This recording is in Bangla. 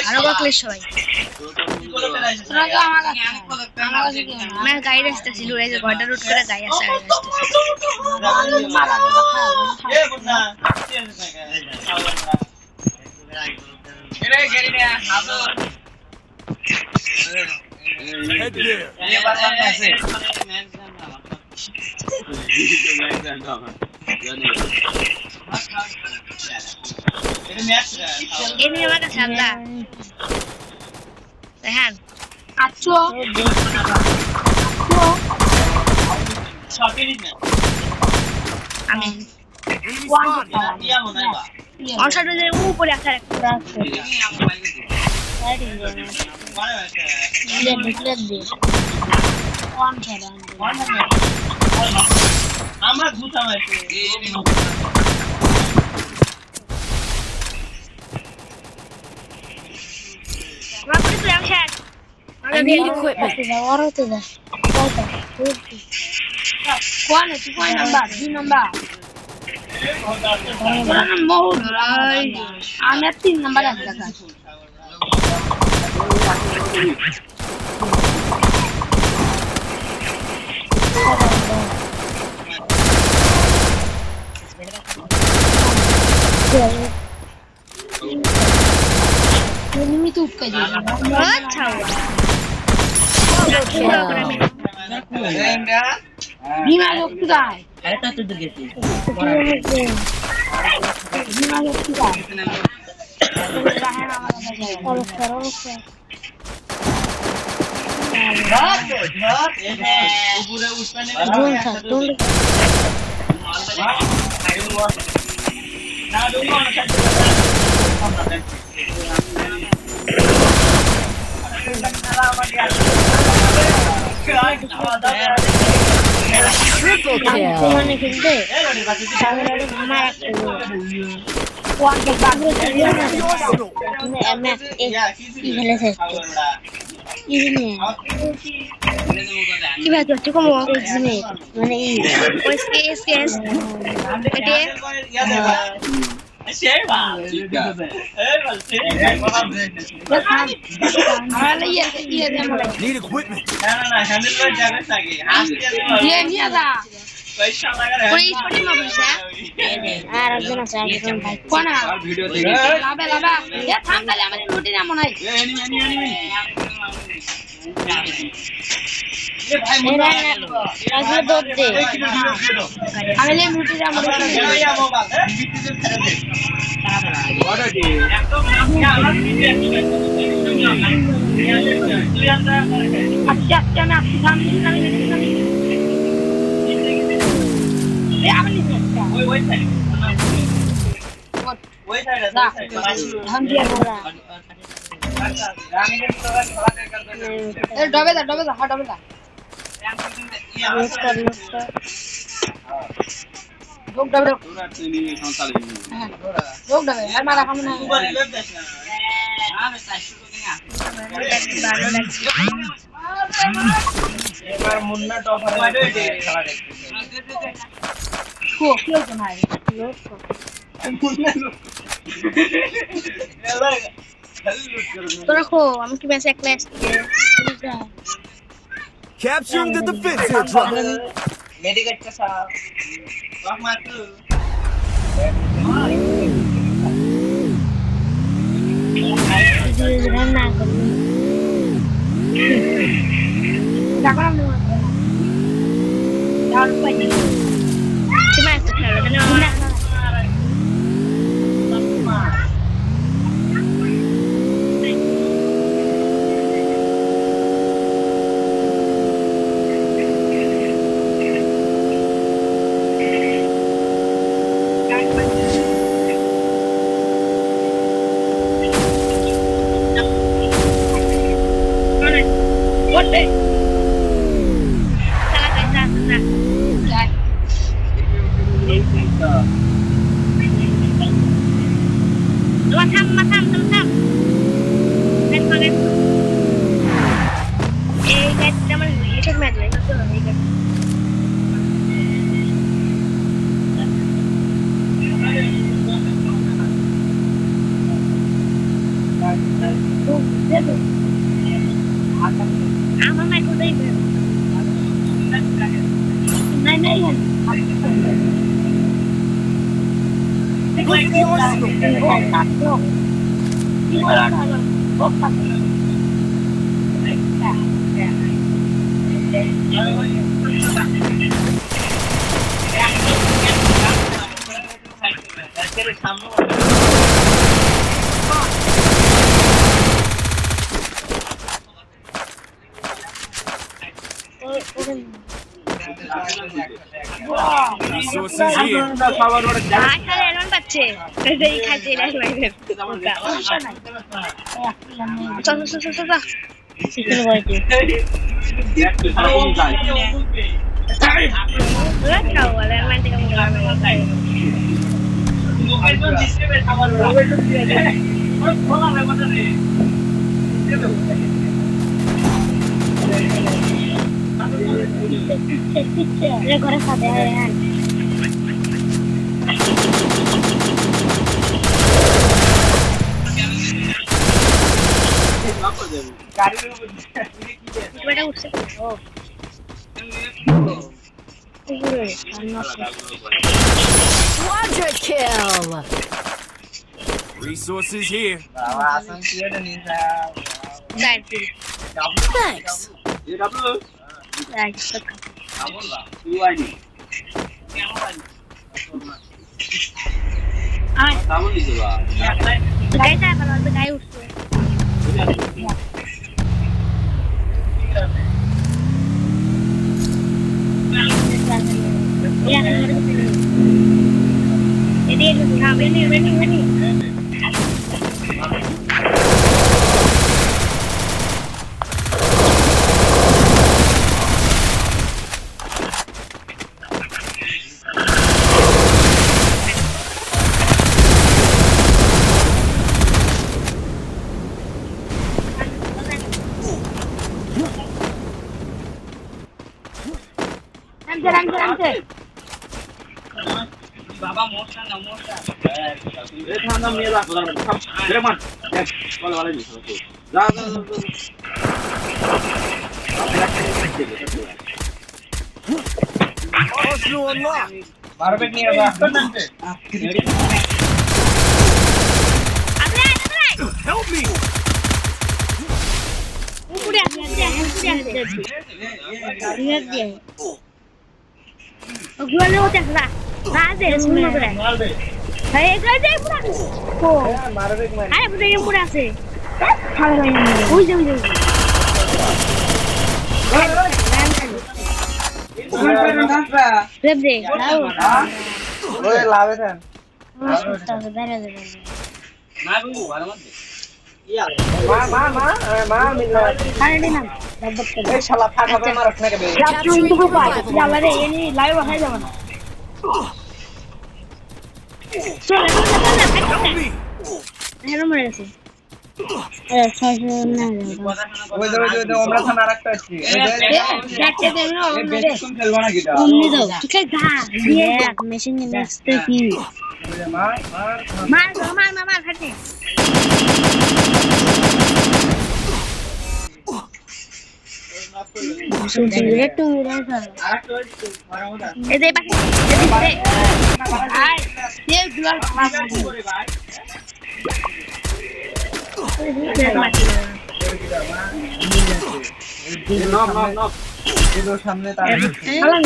আরো বাকলে সবাই আমার গাইড আসতেছিল এই যে ঘরটা রুট করে গাই আসছে ini apa kesana? Sehat. Acu. Amin. Orang satu dari upur ya saya. I need equipment. ¿Cuál es tu number? I'm 3 number. Enemy tuh kayak Bima look to die. Ada tuh gitu. Bima look to die. Triple kill. Need equipment. Capturing the defensive drop. Cuma itu kalau kena Equip the arsenal. Resources here. আশার এমন পাচ্ছে এই খাইছে এলাই মাইরে শিখে বইতে খাও বলে মান থেকে ঘরে খাবে হ্যাঁ বেটা উঠছে ও Quadra kill. Resources here. Thanks. বাবা মোটা না মোটা এ ঠান্ডা মেয়ে রাখো রে মান বলে বলে দিছ যা যা Arsenal unlocked. মারবে নিয়ে যা Help me. উপরে আছে ওগুলো ওটা না রাজে শুনো করে মারবে এই গাজে পুরা ও মারবে আরে পুরা এই পুরা আছে ভালো হয় না ওই যে রেব দে লাও ওই লাভে দেন তাহলে বেরে দে না বউ ভালো মত মা মিল্লা আরে না দাবত করে এই শালা ফাটাবে মারছ না কে রাত্রি দুটো পায় যাবা রে এনি লাইভ হয়ে যাবে না চলে Help me. হেরো মরে গেছে ছয়শো না ওই যে আমরা থানা রাখতে আসছি দেখতে দেন না বেশিক্ষণ খেলবো না গিটা অমনি দাও ঠিক আছে যা দিয়ে মেশিন নিয়ে আসতে কি মার খাটে একটু এদের পাশে আয় এই দুয়ার সামনে তার হ্যালো